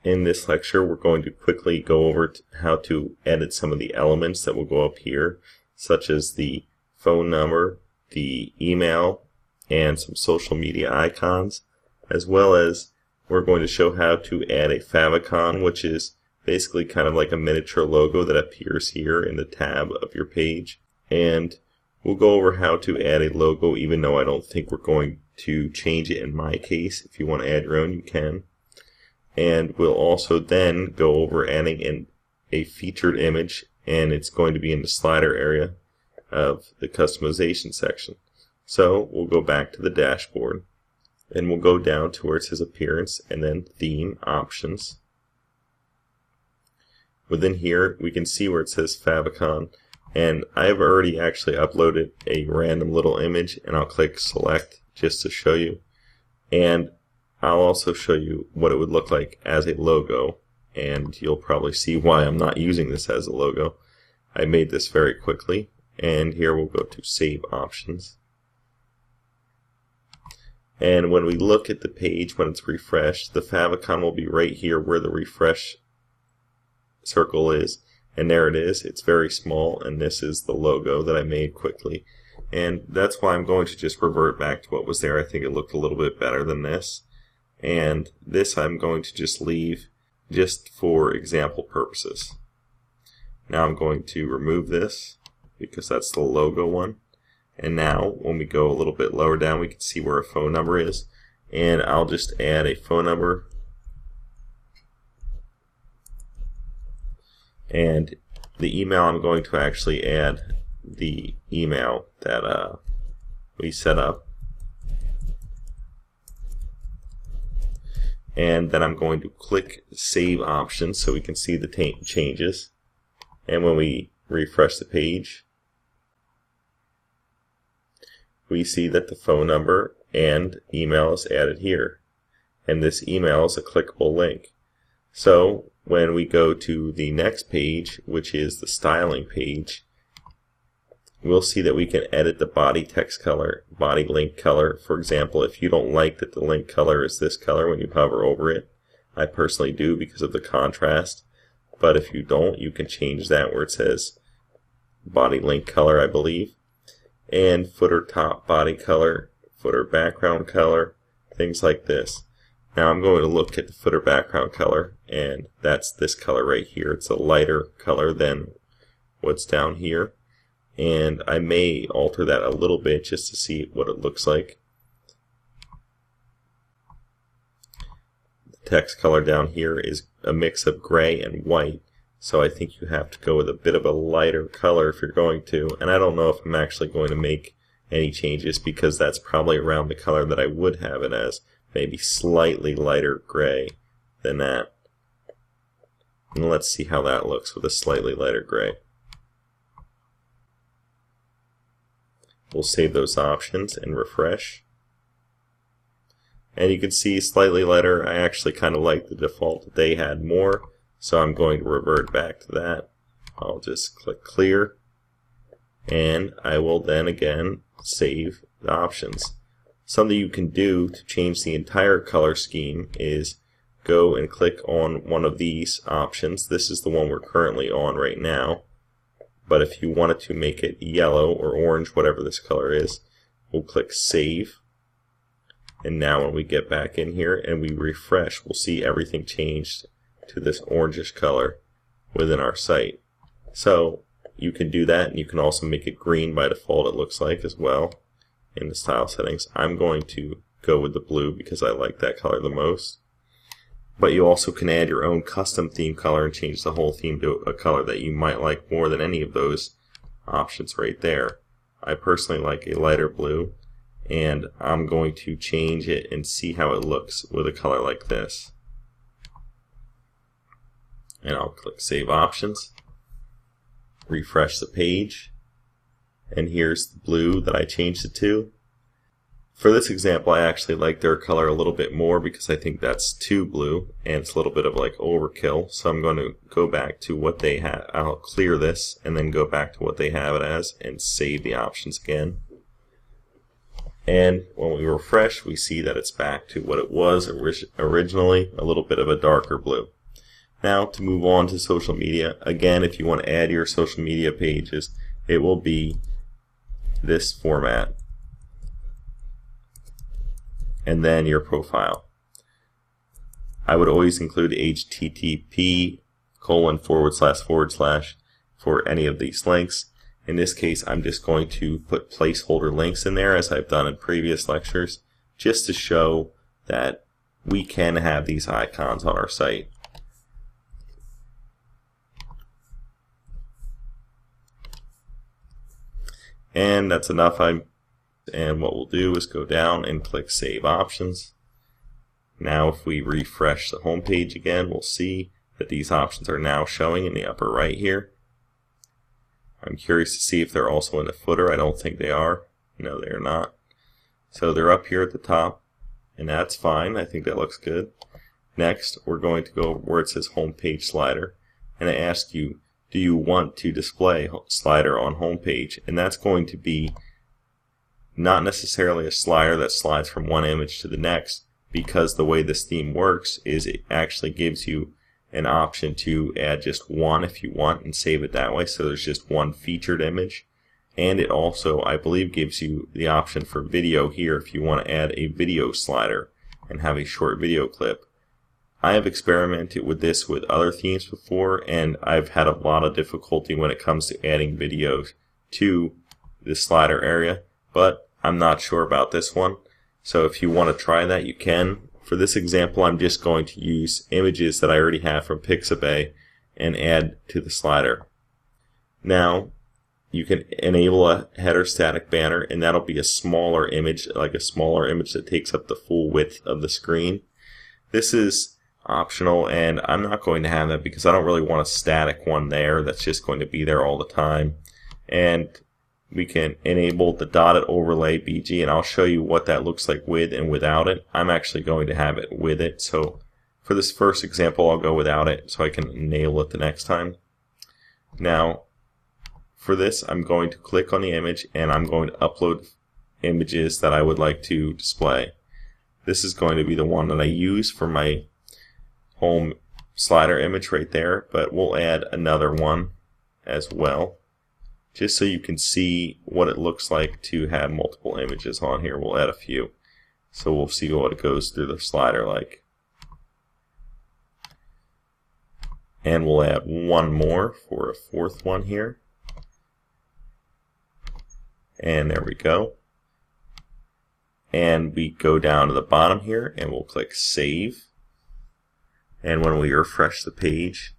In this lecture, we're going to quickly go over how to edit some of the elements that will go up here, such as the phone number, the email, and some social media icons, as well as we're going to show how to add a favicon, which is basically kind of like a miniature logo that appears here in the tab of your page. And we'll go over how to add a logo, even though I don't think we're going to change it in my case. If you want to add your own, you can. And we'll also then go over adding in a featured image, and it's going to be in the slider area of the customization section. So we'll go back to the dashboard, and we'll go down to where it says Appearance and then Theme Options. Within here we can see where it says Favicon, and I've already actually uploaded a random little image, and I'll click Select just to show you. And I'll also show you what it would look like as a logo, and you'll probably see why I'm not using this as a logo. I made this very quickly, and here we'll go to Save Options. And when we look at the page when it's refreshed, the favicon will be right here where the refresh circle is, and there it is. It's very small, and this is the logo that I made quickly. And that's why I'm going to just revert back to what was there. I think it looked a little bit better than this. And this I'm going to just leave just for example purposes. Now I'm going to remove this because that's the logo one. And now when we go a little bit lower down, we can see where a phone number is. And I'll just add a phone number. And the email, I'm going to actually add the email that we set up. And then I'm going to click Save Options so we can see the changes. And when we refresh the page, we see that the phone number and email is added here. And this email is a clickable link. So when we go to the next page, which is the styling page, we'll see that we can edit the body text color, body link color. For example, if you don't like that the link color is this color when you hover over it, I personally do because of the contrast. But if you don't, you can change that where it says body link color, I believe. And footer top body color, footer background color, things like this. Now I'm going to look at the footer background color, and that's this color right here. It's a lighter color than what's down here. And I may alter that a little bit just to see what it looks like. The text color down here is a mix of gray and white, so I think you have to go with a bit of a lighter color if you're going to. And I don't know if I'm actually going to make any changes because that's probably around the color that I would have it as, maybe slightly lighter gray than that. And let's see how that looks with a slightly lighter gray. We'll save those options and refresh. And you can see slightly lighter. I actually kind of like the default that they had more, so I'm going to revert back to that. I'll just click clear, and I will then again save the options. Something you can do to change the entire color scheme is go and click on one of these options. This is the one we're currently on right now. But if you wanted to make it yellow or orange, whatever this color is, we'll click Save. And now when we get back in here and we refresh, we'll see everything changed to this orangish color within our site. So you can do that, and you can also make it green by default, it looks like, as well in the style settings. I'm going to go with the blue because I like that color the most. But you also can add your own custom theme color and change the whole theme to a color that you might like more than any of those options right there. I personally like a lighter blue, and I'm going to change it and see how it looks with a color like this. And I'll click Save Options, refresh the page, and here's the blue that I changed it to. For this example, I actually like their color a little bit more because I think that's too blue and it's a little bit of like overkill. So I'm going to go back to what they have. I'll clear this and then go back to what they have it as and save the options again. And when we refresh, we see that it's back to what it was originally, a little bit of a darker blue. Now to move on to social media, again, if you want to add your social media pages, it will be this format. And then your profile. I would always include http:// for any of these links. In this case, I'm just going to put placeholder links in there, as I've done in previous lectures, just to show that we can have these icons on our site. And that's enough. And what we'll do is go down and click Save Options. Now if we refresh the home page again, we'll see that these options are now showing in the upper right here. I'm curious to see if they're also in the footer. I don't think they are. No, they are not. So they're up here at the top, and that's fine. I think that looks good. Next, we're going to go where it says Home Page Slider, and I ask you, do you want to display slider on home page? And that's going to be not necessarily a slider that slides from one image to the next, because the way this theme works is it actually gives you an option to add just one if you want and save it that way, so there's just one featured image. And it also, I believe, gives you the option for video here if you want to add a video slider and have a short video clip. I have experimented with this with other themes before, and I've had a lot of difficulty when it comes to adding videos to the slider area, but I'm not sure about this one. So if you want to try that, you can. For this example, I'm just going to use images that I already have from Pixabay and add to the slider. Now, you can enable a header static banner, and that'll be a smaller image, like a smaller image that takes up the full width of the screen. This is optional, and I'm not going to have that because I don't really want a static one there that's just going to be there all the time. And we can enable the dotted overlay BG, and I'll show you what that looks like with and without it. I'm actually going to have it with it, so for this first example I'll go without it so I can enable it the next time. Now for this, I'm going to click on the image and I'm going to upload images that I would like to display. This is going to be the one that I use for my home slider image right there, but we'll add another one as well, just so you can see what it looks like to have multiple images on here. We'll add a few, so we'll see what it goes through the slider like. And we'll add one more for a fourth one here. And there we go. And we go down to the bottom here and we'll click Save. And when we refresh the page,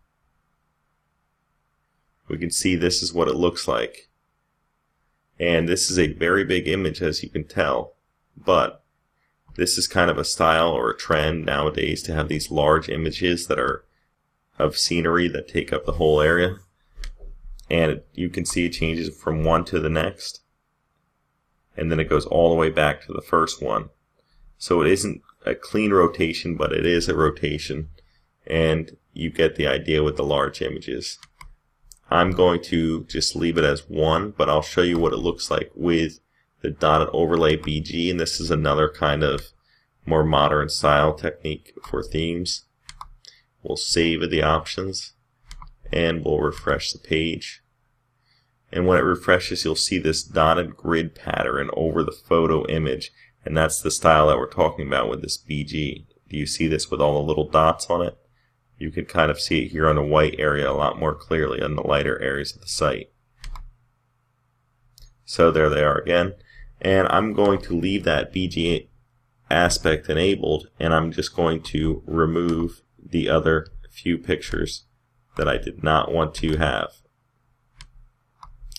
we can see this is what it looks like. And this is a very big image, as you can tell, but this is kind of a style or a trend nowadays to have these large images that are of scenery that take up the whole area. And you can see it changes from one to the next, and then it goes all the way back to the first one. So it isn't a clean rotation, but it is a rotation, and you get the idea with the large images. I'm going to just leave it as one, but I'll show you what it looks like with the dotted overlay BG, and this is another kind of more modern style technique for themes. We'll save the options and we'll refresh the page. And when it refreshes, you'll see this dotted grid pattern over the photo image, and that's the style that we're talking about with this BG. Do you see this with all the little dots on it? You can kind of see it here on the white area a lot more clearly on the lighter areas of the site. So there they are again. And I'm going to leave that BG aspect enabled, and I'm just going to remove the other few pictures that I did not want to have,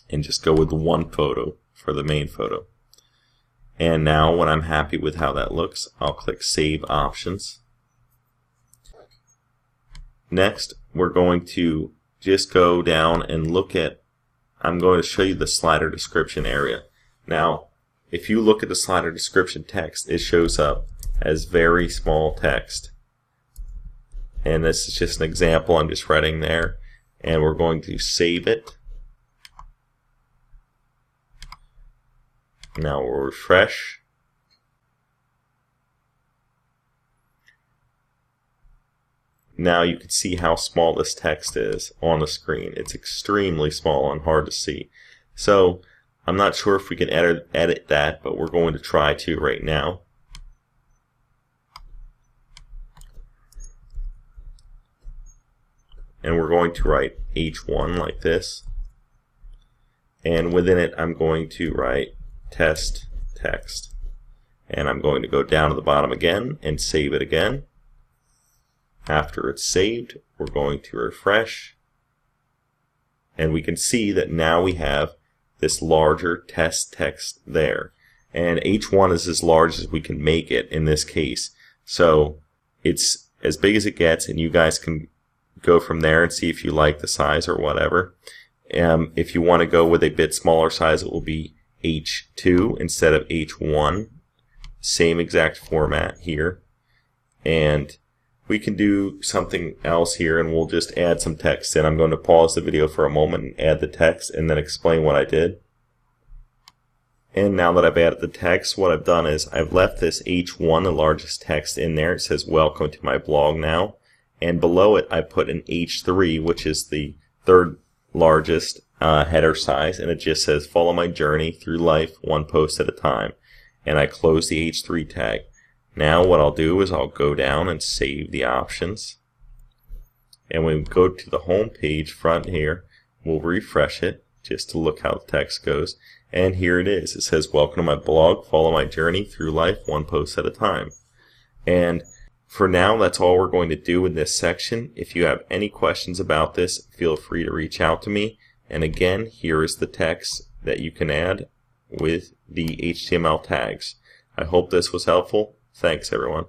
and just go with one photo for the main photo. And now when I'm happy with how that looks, I'll click Save Options. Next, we're going to just go down and look at, I'm going to show you the slider description area. Now, if you look at the slider description text, it shows up as very small text. And this is just an example I'm just writing there. And we're going to save it. Now we'll refresh. now you can see how small this text is on the screen. It's extremely small and hard to see. So I'm not sure if we can edit that, but we're going to try to right now. And we're going to write H1 like this. And within it, I'm going to write test text. And I'm going to go down to the bottom again and save it again. After it's saved, we're going to refresh. And we can see that now we have this larger test text there. And H1 is as large as we can make it in this case. So it's as big as it gets, and you guys can go from there and see if you like the size or whatever. If you want to go with a bit smaller size, it will be H2 instead of H1. Same exact format here. And we can do something else here, and we'll just add some text in. I'm going to pause the video for a moment and add the text and then explain what I did. And now that I've added the text, what I've done is I've left this H1, the largest text, in there. It says welcome to my blog now. And below it I put an H3, which is the third largest header size, and it just says follow my journey through life one post at a time. And I close the H3 tag. Now what I'll do is I'll go down and save the options. And when we go to the home page front here, we'll refresh it just to look how the text goes. And here it is. It says welcome to my blog, follow my journey through life one post at a time. And for now, that's all we're going to do in this section. If you have any questions about this, feel free to reach out to me. And again, here is the text that you can add with the HTML tags. I hope this was helpful. Thanks, everyone.